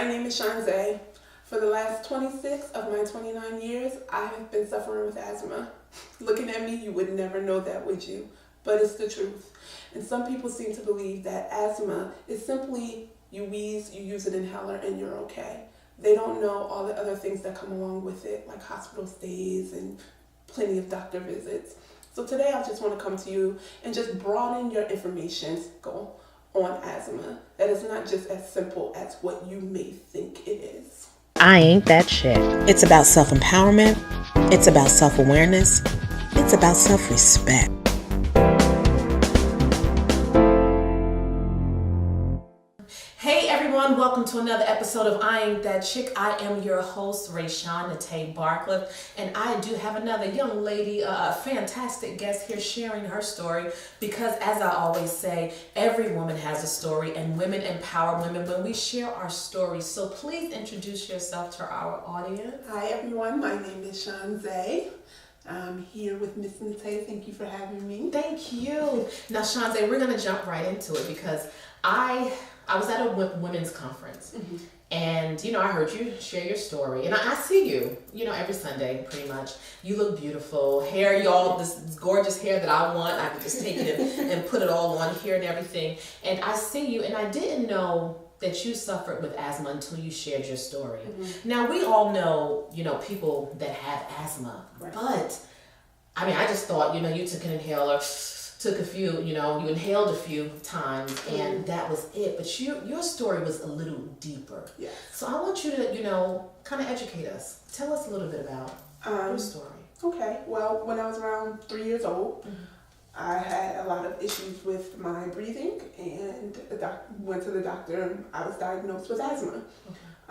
name is Shanzae. For the last 26 of my 29 years, I have been suffering with asthma. Looking at me, you would never know that, would you? But it's the truth. And some people seem to believe that asthma is simply you wheeze, you use an inhaler, and you're okay. They don't know all the other things that come along with it, like hospital stays and plenty of doctor visits. So today I just want to come to you and just broaden your information goal on asthma. That is not just as simple as what you may think it is. I ain't that shit. It's about self-empowerment. It's about self-awareness. It's about self-respect. Hey everyone, welcome to another episode of I Ain't That Chick. I am your host, Shanzae Williams, and I do have another young lady, a fantastic guest here sharing her story because, as I always say, every woman has a story and women empower women when we share our stories. So please introduce yourself to our audience. Hi everyone, my name is Shanzae. I'm here with Miss Nate. Thank you for having me. Thank you. Now, Shanzae, we're going to jump right into it because I was at a women's conference, and I heard you share your story, and I see you, every Sunday pretty much. You look beautiful, hair, y'all, this gorgeous hair that I want. I could just take it and put it all on here and everything. And I see you, and I didn't know that you suffered with asthma until you shared your story. Now we all know, people that have asthma, right. But I just thought, you took an inhaler. Took a few, you inhaled a few times and that was it. But your story was a little deeper. Yeah. So I want you to, kind of educate us. Tell us a little bit about your story. Okay. Well, when I was around 3 years old, I had a lot of issues with my breathing and went to the doctor and I was diagnosed with asthma.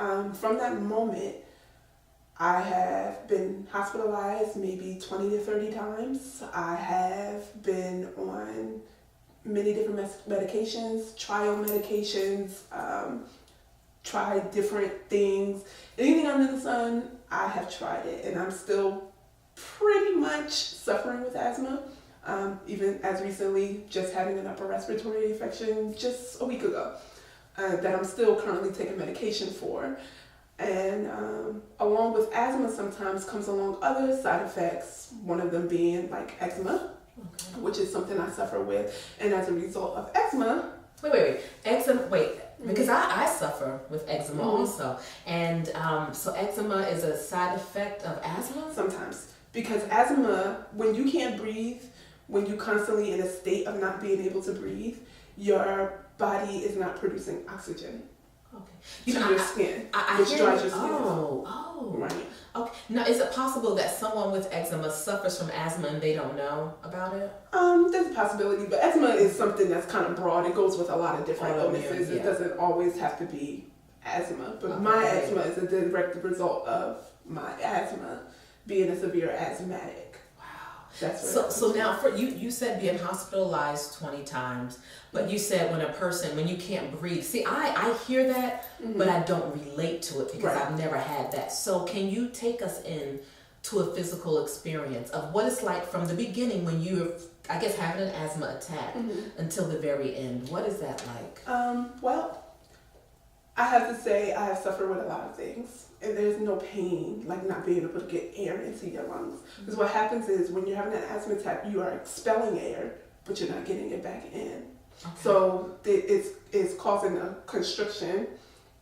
Okay. From that moment, I have been hospitalized maybe 20 to 30 times. I have been on many different medications, trial medications, tried different things. Anything under the sun, I have tried it. And I'm still pretty much suffering with asthma. Even as recently, just having an upper respiratory infection just a week ago that I'm still currently taking medication for. And along with asthma sometimes comes along other side effects, one of them being like eczema, which is something I suffer with. And as a result of eczema... Eczema, because I suffer with eczema also. And so eczema is a side effect of asthma? Sometimes. Because asthma, when you can't breathe, when you're constantly in a state of not being able to breathe, your body is not producing oxygen. To your skin, which dries your skin out. Right. Okay. Now, is it possible that someone with eczema suffers from asthma and they don't know about it? There's a possibility, but eczema is something that's kind of broad. It goes with a lot of different illnesses. Yeah. It doesn't always have to be asthma, but my asthma is a direct result of my asthma being a severe asthmatic. That's so now for you said being hospitalized 20 times, but you said when you can't breathe. See, I hear that, but I don't relate to it because I've never had that. So can you take us in to a physical experience of what it's like from the beginning when you're, I guess, having an asthma attack until the very end? What is that like? Well, I have to say I have suffered with a lot of things. And there's no pain, like not being able to get air into your lungs. Because what happens is when you're having an asthma attack, you are expelling air, but you're not getting it back in. Okay. So it's causing a constriction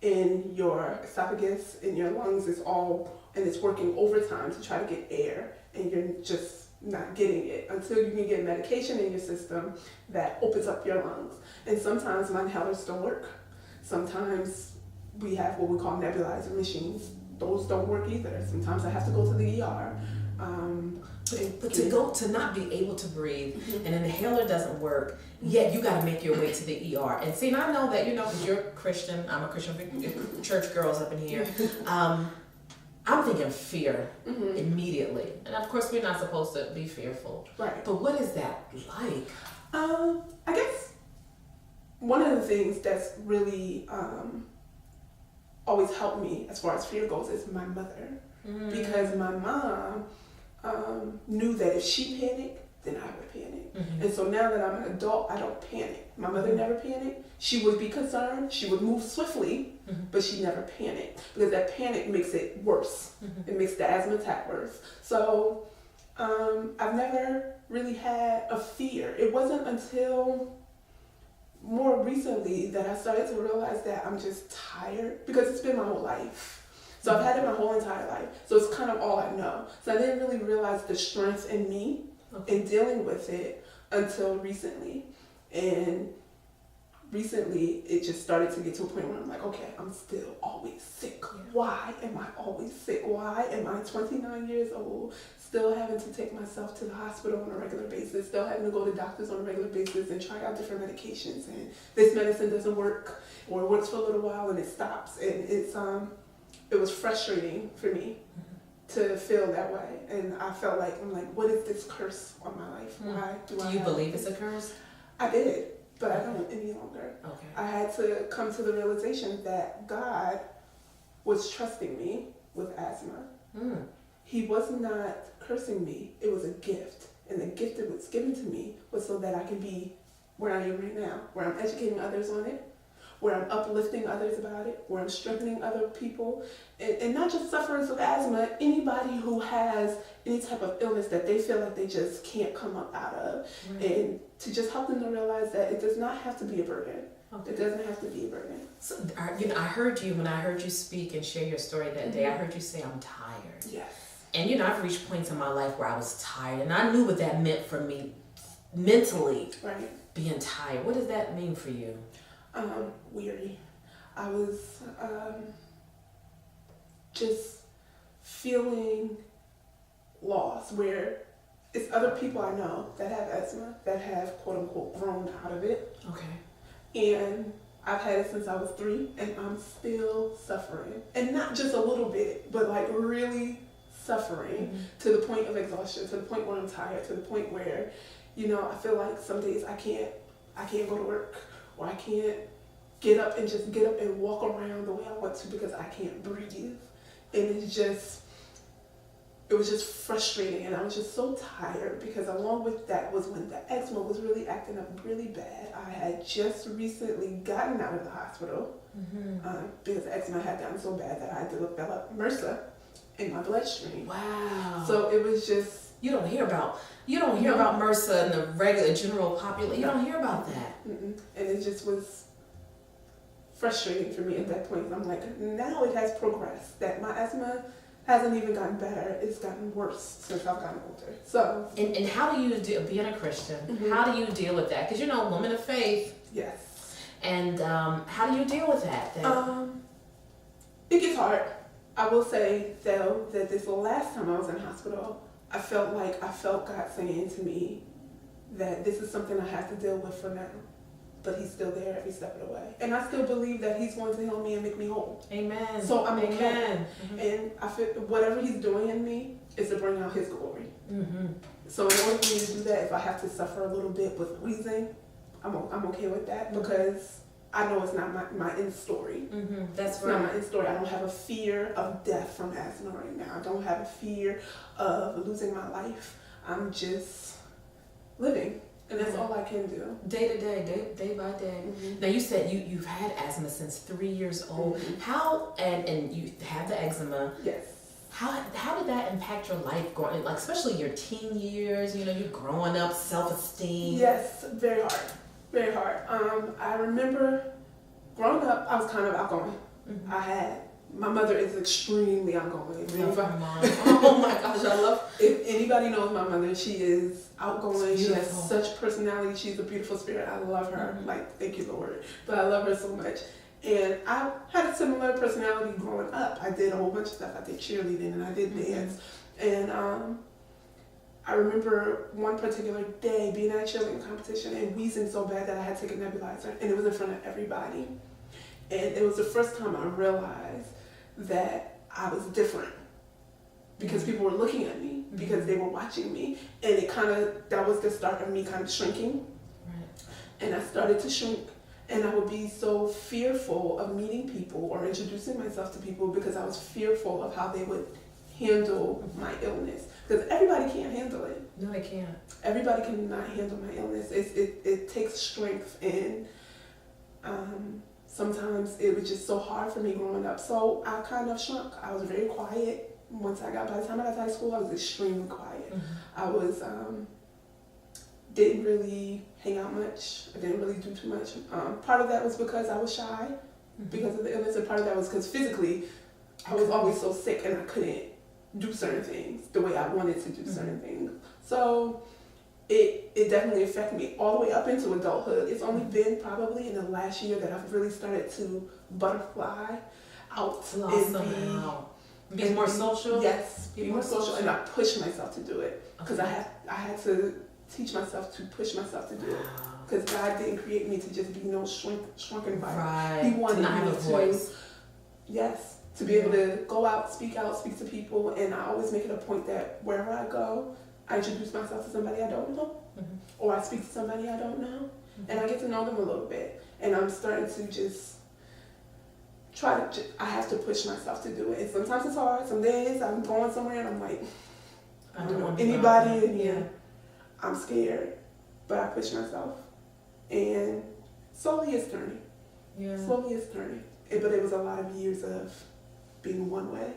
in your esophagus, in your lungs. And it's working overtime to try to get air, and you're just not getting it until you can get medication in your system that opens up your lungs. And sometimes my inhalers don't work. Sometimes we have what we call nebulizer machines. Those don't work either. Sometimes I have to go to the ER. But to not be able to breathe and an inhaler doesn't work, yet you got to make your way to the ER. And see, and I know that, because you're Christian, I'm a Christian, church girls up in here. I'm thinking fear immediately. And of course, we're not supposed to be fearful. Right. But what is that like? I guess one of the things that's really always helped me as far as fear goes is my mother. Because my mom knew that if she panicked, then I would panic. And so now that I'm an adult, I don't panic. My mother never panicked. She would be concerned. She would move swiftly, but she never panicked, because that panic makes it worse. It makes the asthma attack worse. So I've never really had a fear. It wasn't until more recently that I started to realize that I'm just tired, because it's been my whole life. So I've had it my whole entire life. So it's kind of all I know. So I didn't really realize the strength in me in dealing with it until recently. And recently it just started to get to a point where I'm like, okay, I'm still always sick. Why am I always sick? Why am I 29 years old, still having to take myself to the hospital on a regular basis, still having to go to doctors on a regular basis and try out different medications, and this medicine doesn't work, or it works for a little while and it stops. And it was frustrating for me to feel that way. And I felt like, I'm like, what is this curse on my life? Why do you believe it's a curse? I did, but I don't any longer. Okay. I had to come to the realization that God was trusting me with asthma. He was not cursing me. It was a gift. And the gift that was given to me was so that I can be where I am right now, where I'm educating others on it, where I'm uplifting others about it, where I'm strengthening other people, and not just sufferers of asthma, anybody who has any type of illness that they feel like they just can't come up out of, and to just help them to realize that it does not have to be a burden. It doesn't have to be a burden. So, I heard you, when I heard you speak and share your story that day, I heard you say, I'm tired. Yes. And I've reached points in my life where I was tired, and I knew what that meant for me mentally, being tired. What does that mean for you? Weary. I was just feeling lost, where it's other people I know that have asthma, that have quote unquote grown out of it. Okay. And I've had it since I was 3, and I'm still suffering. And not just a little bit, but like really suffering to the point of exhaustion, to the point where I'm tired, to the point where, I feel like some days I can't go to work, or I can't get up and walk around the way I want to, because I can't breathe. And it was just frustrating, and I was just so tired, because along with that was when the eczema was really acting up really bad. I had just recently gotten out of the hospital because the eczema had gotten so bad that I had to develop MRSA in my bloodstream. Wow. So it was just... You don't hear about MRSA in the regular general population. You don't hear about that. And it just was frustrating for me at that point. I'm like, now it has progressed, that my asthma hasn't even gotten better, it's gotten worse since I've gotten older. So and how do you being a Christian, how do you deal with that? Because woman of faith. Yes. And how do you deal with that? It gets hard. I will say though that this last time I was in hospital, I felt God saying to me that this is something I have to deal with for now, but He's still there every step of the way, and I still believe that He's going to heal me and make me whole. Amen. So I'm okay. And I feel whatever He's doing in me is to bring out His glory. So in order for me to do that, if I have to suffer a little bit with wheezing, I'm okay with that, because I know it's not my end story. That's right. It's not my end story. I don't have a fear of death from asthma right now. I don't have a fear of losing my life. I'm just living. And that's all I can do. Day to day, day by day. Now you said you've had asthma since 3 years old. How, and you have the eczema. Yes. How did that impact your life growing, like especially your teen years, you're growing up, self-esteem? Yes, very hard. Very hard. I remember growing up, I was kind of outgoing. My mother is extremely outgoing. Oh my gosh, I love her. If anybody knows my mother, she is outgoing. She has such personality. She's a beautiful spirit. I love her. Like, thank you, Lord. But I love her so much. And I had a similar personality growing up. I did a whole bunch of stuff. I did cheerleading and I did dance. And I remember one particular day being at a cheerleading competition and wheezing so bad that I had to take a nebulizer, and it was in front of everybody. And it was the first time I realized that I was different, because people were looking at me, because they were watching me, and that was the start of me kind of shrinking. And I started to shrink, and I would be so fearful of meeting people or introducing myself to people, because I was fearful of how they would handle my illness, because everybody can't handle it. No, they can't. Everybody cannot handle my illness. It takes strength, and sometimes it was just so hard for me growing up. So I kind of shrunk. I was very quiet. By the time I got to high school, I was extremely quiet. I was, didn't really hang out much. I didn't really do too much. Part of that was because I was shy because of the illness, and part of that was because physically I was always so sick and I couldn't do certain things the way I wanted to do certain things. So it definitely affected me all the way up into adulthood. It's only been probably in the last year that I've really started to butterfly out and be more social. Yes, be more social, and I push myself to do it because I had to teach myself to push myself to do it, because God didn't create me to just be shrunken by. Right. He wanted to not have me a voice. To be able to go out, speak to people, and I always make it a point that wherever I go, I introduce myself to somebody I don't know, or I speak to somebody I don't know, and I get to know them a little bit, and I'm starting to just I have to push myself to do it. And sometimes it's hard. Some days I'm going somewhere and I'm like, I don't know anybody in here. I'm scared, but I push myself, and slowly it's turning. Slowly it's turning. But it was a lot of years of being one way.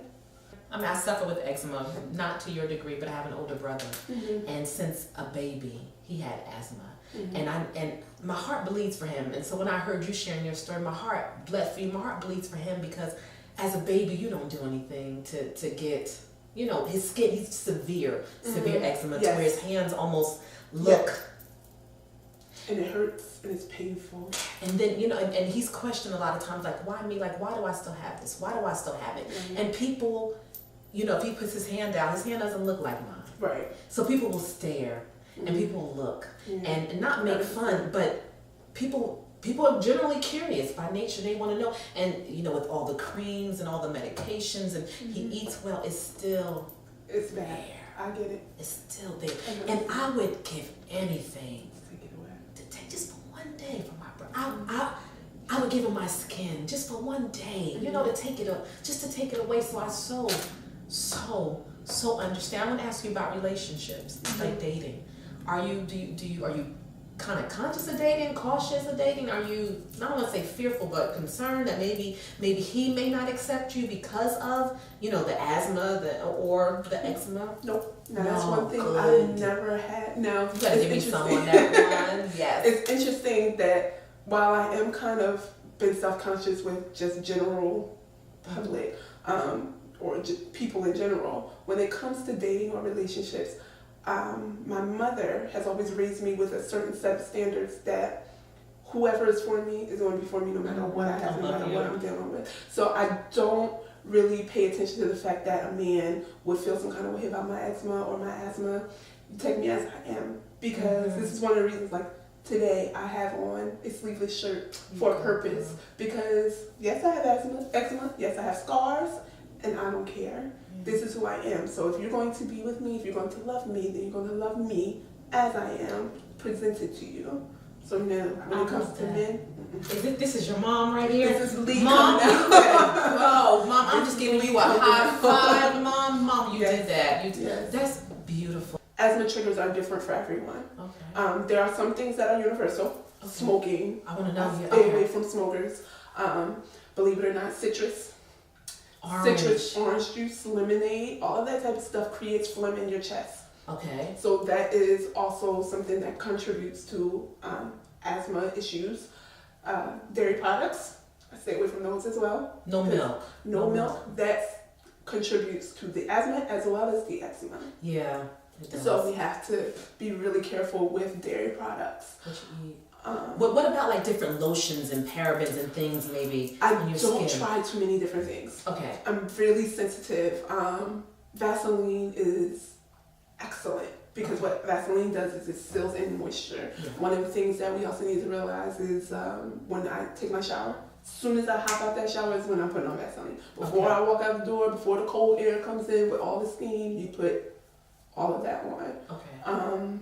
I mean, I suffer with eczema, not to your degree, but I have an older brother, and since a baby, he had asthma. And my heart bleeds for him. And so when I heard you sharing your story, my heart bled for you. My heart bleeds for him because as a baby, you don't do anything to get, his skin, he's severe eczema, to where his hands almost look. And it hurts and it's painful. And then, and he's questioned a lot of times, like, why me? Like, why do I still have this? Why do I still have it? And people, if he puts his hand out, his hand doesn't look like mine. Right. So people will stare. And people will look and not make fun, but people are generally curious by nature. They want to know. And with all the creams and all the medications, and he eats well, it's bad. There. I get it. It's still there. And I would give anything to take just for one day for my brother. I would give him my skin just for one day, to take it up, just to take it away. So I so understand. I want to ask you about relationships, like dating. Are you kind of conscious of dating, cautious of dating? Are you, I don't want to say fearful, but concerned that maybe he may not accept you because of, the asthma or the eczema? Nope. No, that's one thing I never had. No. You gotta give me someone that one. Yes. It's interesting that while I am kind of been self-conscious with just general public, or just people in general, when it comes to dating or relationships, my mother has always raised me with a certain set of standards that whoever is for me is going to be for me no matter what I have, no matter what I'm dealing with. So I don't really pay attention to the fact that a man would feel some kind of way about my eczema or my asthma. You take me as I am, because this is one of the reasons, like today I have on a sleeveless shirt for a purpose, because yes, I have eczema, yes, I have scars, and I don't care. This is who I am. So if you're going to be with me, if you're going to love me, then you're going to love me as I am, presented to you. So no, when it comes to men, this is your mom right here. This is Lee. Mom, oh, Mom, I'm just giving you a high five, Mom, you did that. That's beautiful. Asthma triggers are different for everyone. Okay. There are some things that are universal. Okay. Smoking. I want to know. Stay away from smokers. Believe it or not, citrus. Orange juice, lemonade, all of that type of stuff creates phlegm in your chest. Okay. So that is also something that contributes to asthma issues. Dairy products, I stay away from those as well. No milk. No milk. That contributes to the asthma as well as the eczema. Yeah. It does. So we have to be really careful with dairy products. What you eat. What about like different lotions and parabens and things maybe on your skin? I don't try too many different things. Okay. I'm really sensitive. Vaseline is excellent because what Vaseline does is it seals in moisture. Yeah. One of the things that we also need to realize is when I take my shower, as soon as I hop out that shower is when I'm putting on Vaseline. Before I walk out the door, before the cold air comes in with all the steam, you put all of that on. Okay.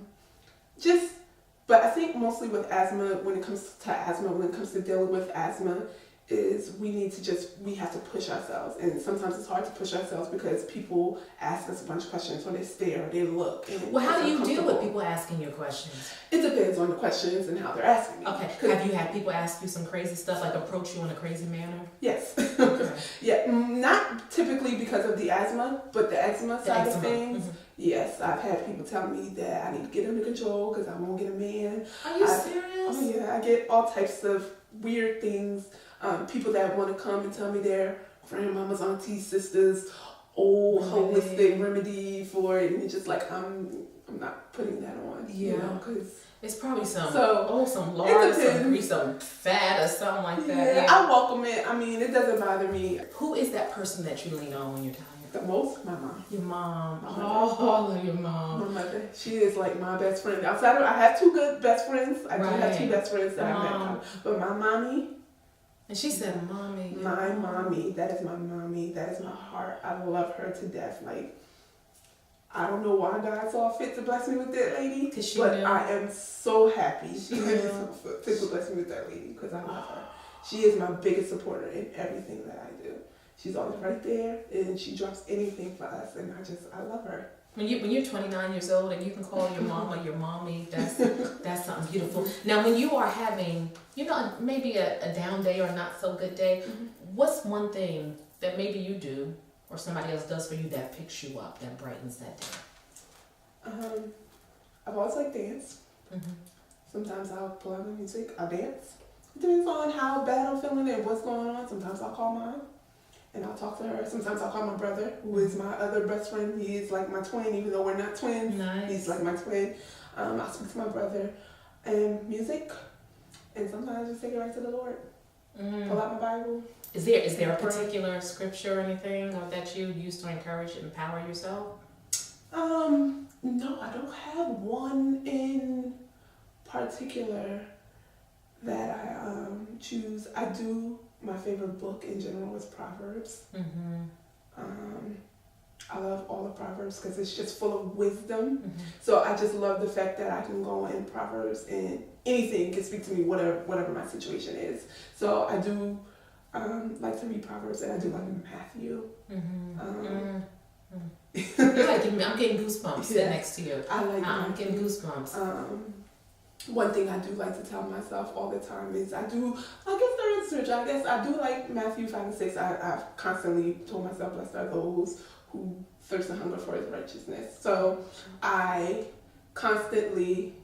But I think mostly with asthma, when it comes to dealing with asthma, is we have to push ourselves, and sometimes it's hard to push ourselves because people ask us a bunch of questions, or they stare, or they look. And well, how do you deal with people asking you questions? It depends on the questions and how they're asking me. Okay. Have you had people ask you some crazy stuff, like approach you in a crazy manner? Yes. Okay. Yeah, not typically because of the asthma, but the eczema side of things. Mm-hmm. Yes, I've had people tell me that I need to get under control because I won't get a man. Are you serious? Oh yeah, I get all types of weird things. People that want to come and tell me their grandmamas, aunties, sisters, old holistic remedy for it, and it's just like I'm not putting that on. Yeah, you know, because it's probably some lard, some grease, some fat, or something like that. Yeah, I welcome it. I mean, it doesn't bother me. Who is that person that you lean on when you're tired? The most, my mom. Your mom. Oh, I love your mom. My mother. She is like my best friend. Outside of, I have two good best friends. I do have two best friends that I met. But my mommy. And she said, "Mommy." My mommy. That is my mommy. That is my heart. I love her to death. Like, I don't know why God saw fit to bless me with that lady. But knew. I am so happy she fit to bless me with that lady because I love her. She is my biggest supporter in everything that I do. She's always right there, and she drops anything for us, and I love her. When you're 29 years old and you can call your mama your mommy, that's something beautiful. Now, when you are having, maybe a down day or not so good day, what's one thing that maybe you do or somebody else does for you that picks you up, that brightens that day? I've always liked dance. Sometimes I'll pull out my music, I'll dance. It depends on how bad I'm feeling and what's going on. Sometimes I'll call mom and I'll talk to her. Sometimes I'll call my brother, who is my other best friend. He is like my twin, even though we're not twins. Nice. He's like my twin. I'll speak to my brother. And music. And sometimes I just take it right to the Lord. Pull out my Bible. Is there a particular scripture or anything that you use to encourage and empower yourself? No, I don't have one in particular that I choose. I do. My favorite book in general is Proverbs. I love all the Proverbs because it's just full of wisdom. So I just love the fact that I can go in Proverbs and anything can speak to me, whatever my situation is. So I do like to read Proverbs, and I do like Matthew. I'm getting goosebumps sitting next to you. I'm getting goosebumps. One thing I do like to tell myself all the time is I do like Matthew 5 and 6. I've constantly told myself, blessed are those who thirst and hunger for his righteousness. So I constantly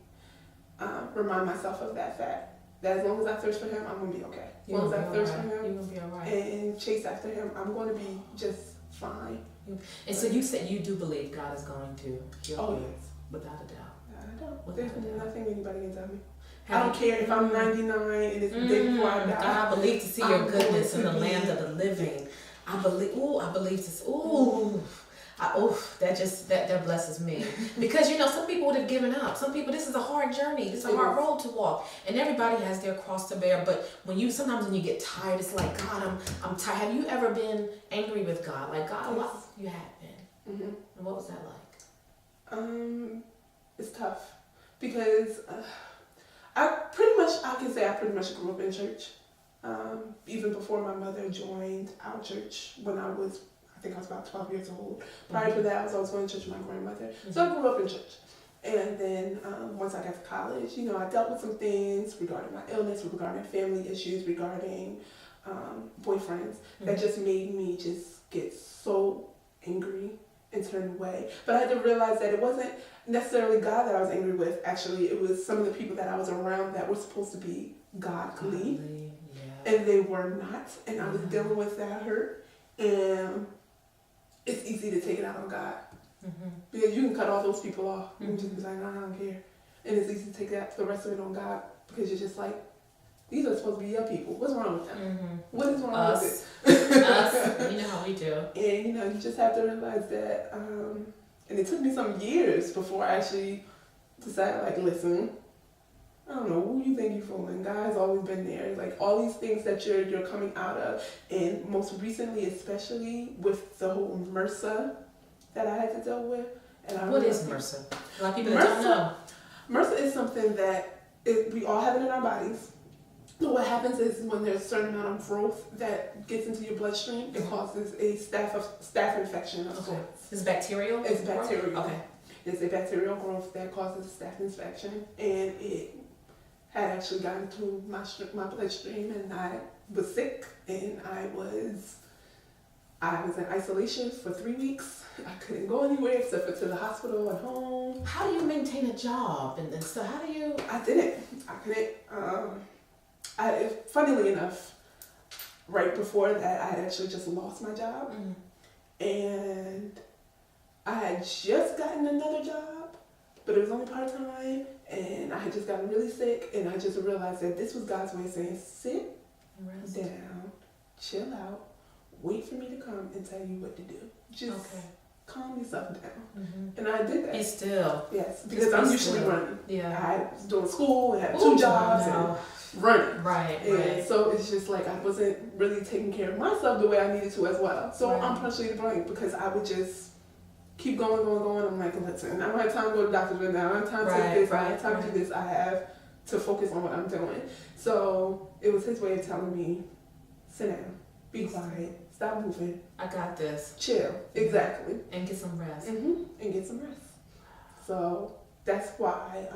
remind myself of that fact. That as long as I thirst for him, I'm going to be okay. As long as I thirst for him you're gonna be all right. and chase after him, I'm going to be just fine. And so you said you do believe God is going to heal you? Yes. Without a doubt. I don't. There's nothing anybody can tell me. I don't care if I'm 99 and it's the day before I die. God, I believe to see your goodness in the land of the living. I believe to see, that blesses me. Because, some people would have given up. Some people, this is a hard journey. This is a hard road to walk. And everybody has their cross to bear. But sometimes when you get tired, it's like, God, I'm tired. Have you ever been angry with God? Like, God, what? You have been. And what was that like? It's tough. Because I can say I pretty much grew up in church. Even before my mother joined our church when I was about 12 years old. Prior to that, I was always going to church with my grandmother. So I grew up in church. And then once I got to college, I dealt with some things regarding my illness, regarding family issues, regarding boyfriends that just made me just get so angry and turn away. But I had to realize that it wasn't necessarily God that I was angry with. Actually, it was some of the people that I was around that were supposed to be godly. And they were not. And I was dealing with that hurt. And it's easy to take it out on God. Because you can cut all those people off. You can just be like, I don't care. And it's easy to take the rest of it on God. Because you're just like, these are supposed to be your people. What's wrong with them? What is wrong with it? Us. You know how we do. And, you just have to realize that. And it took me some years before I actually decided, like, listen, I don't know who you think you're fooling. God's always been there. Like, all these things that you're coming out of. And most recently, especially with the whole MRSA that I had to deal with. And what is MRSA? A lot of people don't know. MRSA is something that we all have it in our bodies. What happens is when there's a certain amount of growth that gets into your bloodstream, it causes a staph infection of sorts. It's bacterial? It's bacterial. Okay. It's a bacterial growth that causes a staph infection, and it had actually gotten to my bloodstream, and I was sick, and I was in isolation for 3 weeks. I couldn't go anywhere except for to the hospital and home. How do you maintain a job and so how do you? I didn't. I couldn't. Funnily enough, right before that, I had actually just lost my job, and I had just gotten another job, but it was only part-time, and I had just gotten really sick, and I just realized that this was God's way of saying, sit down, chill out, wait for me to come and tell you what to do. Just calm yourself down. And I did that. Be still. Yes, because I'm usually running. Yeah. I was doing school and had 2 jobs and running. Right. And so it's just like I wasn't really taking care of myself the way I needed to as well. So I'm partially to blame because I would just keep going. I'm like, listen, I don't have time to go to the doctor's right now. I don't have time to take this. I don't have time to do this. I have to focus on what I'm doing. So it was his way of telling me, sit down, be quiet, stop moving. I got this. Chill. Exactly. And get some rest. And get some rest. So that's why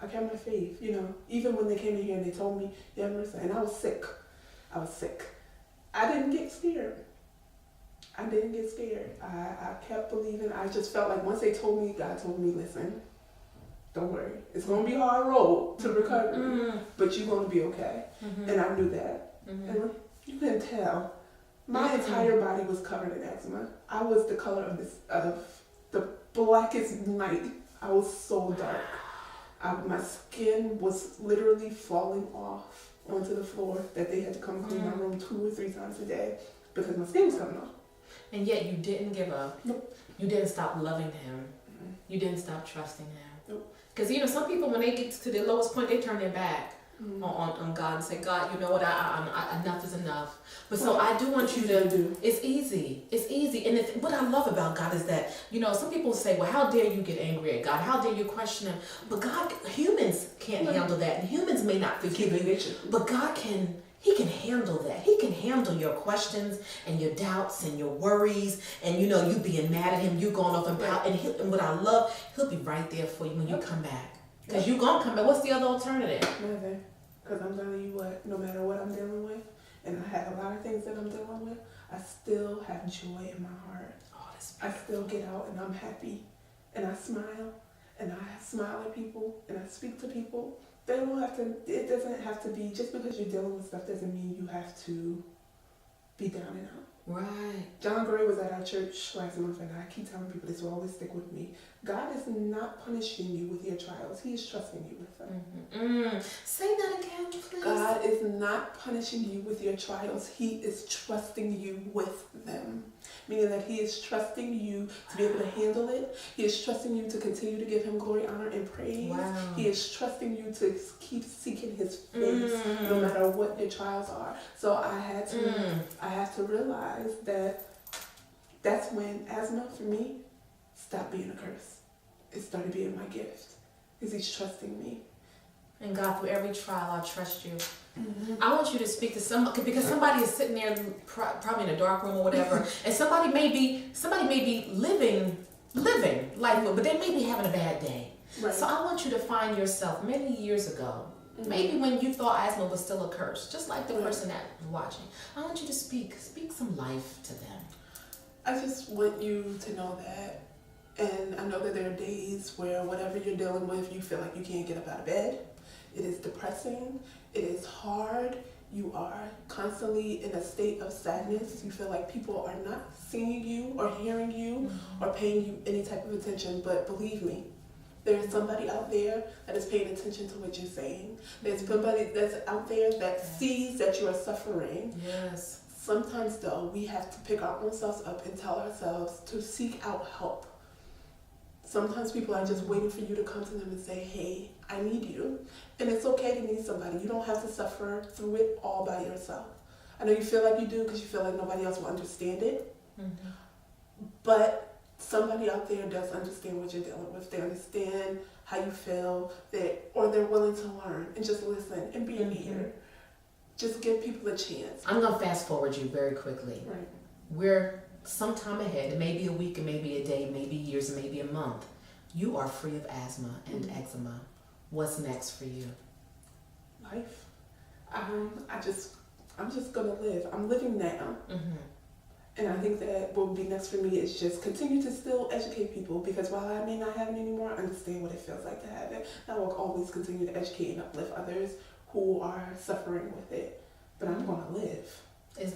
I kept my faith, you know. Even when they came in here and they told me, yeah, Marissa, and I was sick. I didn't get scared. I kept believing. I just felt like once they told me, God told me, listen, don't worry. It's going to be a hard road to recovery, but you're going to be okay. And I knew that. And you can tell. My entire body was covered in eczema. I was the color of the blackest night. I was so dark. My skin was literally falling off onto the floor that they had to come clean my room 2 or 3 times a day because my skin was coming off. And yet you didn't give up. Nope. You didn't stop loving him. You didn't stop trusting him. Nope. Because, you know, some people, when they get to their lowest point, they turn their back on God and say, God, you know what, I enough is enough. But so I do want you to do. It's easy. And what I love about God is that, you know, some people say, well, how dare you get angry at God? How dare you question him? But God, humans can't handle that. And humans may not forgive you. But God can. He can handle that. He can handle your questions and your doubts and your worries and, you know, you being mad at him, you going off and pout. And what I love, he'll be right there for you when you come back. Because you're going to come back. What's the other alternative? Nothing. Because I'm telling you what, no matter what I'm dealing with, and I have a lot of things that I'm dealing with, I still have joy in my heart. Oh, I still get out and I'm happy. And I smile. And I smile at people. And I speak to people. They don't have to, it doesn't have to be, just because you're dealing with stuff doesn't mean you have to be down and out. Right. John Gray was at our church last month, and I keep telling people this will always stick with me. God is not punishing you with your trials. He is trusting you with them. Say that again, please. God is not punishing you with your trials. He is trusting you with them. Meaning that he is trusting you to be able to handle it. He is trusting you to continue to give him glory, honor, and praise. Wow. He is trusting you to keep seeking his face no matter what your trials are. So I had to realize that that's when asthma for me stopped being a curse. It started being my gift. Because he's trusting me. And God, through every trial, I trust you. I want you to speak to somebody, because somebody is sitting there probably in a dark room or whatever, and somebody may be living life, but they may be having a bad day. Right. So I want you to find yourself many years ago, maybe when you thought asthma was still a curse, just like the person that was watching. I want you to speak some life to them. I just want you to know that, and I know that there are days where whatever you're dealing with, you feel like you can't get up out of bed. It is depressing. It is hard. You are constantly in a state of sadness. You feel like people are not seeing you or hearing you or paying you any type of attention. But believe me, there is somebody out there that is paying attention to what you're saying. There's somebody that's out there that sees that you are suffering. Yes. Sometimes, though, we have to pick our own selves up and tell ourselves to seek out help. Sometimes people are just waiting for you to come to them and say, hey, I need you. And it's okay to need somebody. You don't have to suffer through it all by yourself. I know you feel like you do because you feel like nobody else will understand it. But somebody out there does understand what you're dealing with. They understand how you feel, or they're willing to learn and just listen and be an ear. just give people a chance. I'm going to fast forward you very quickly. Right. We're some time ahead. It may be a week, it may be a day, it may be years, it may be a month. You are free of asthma and eczema. What's next for you? Life. I'm just gonna live. I'm living now. And I think that what would be next for me is just continue to still educate people, because while I may not have it anymore, I understand what it feels like to have it. I will always continue to educate and uplift others who are suffering with it. But I'm gonna live.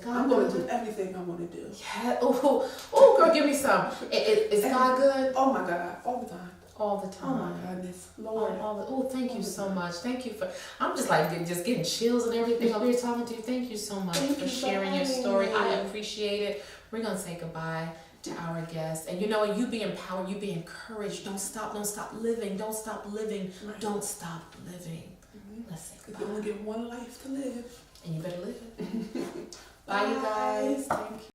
I'm going to do everything I want to do. Yeah. Oh, girl, give me some. Is God good? Oh my God, all the time. All the time. Oh my goodness, Lord. Thank you so much. Thank you for. I'm just like getting chills and everything over here talking to you. Thank you so much for sharing your story. I appreciate it. We're gonna say goodbye to our guests, and you know what? You be empowered. You be encouraged. Don't stop living. Don't stop living. Right. Don't stop living. Let's say goodbye. You only get one life to live, and you better live it. Bye, you guys. Thank you.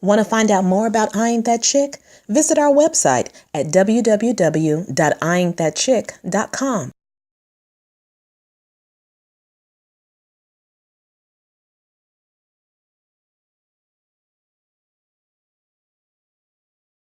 Want to find out more about I Ain't That Chick? Visit our website at www.IAin'tThatChick.com.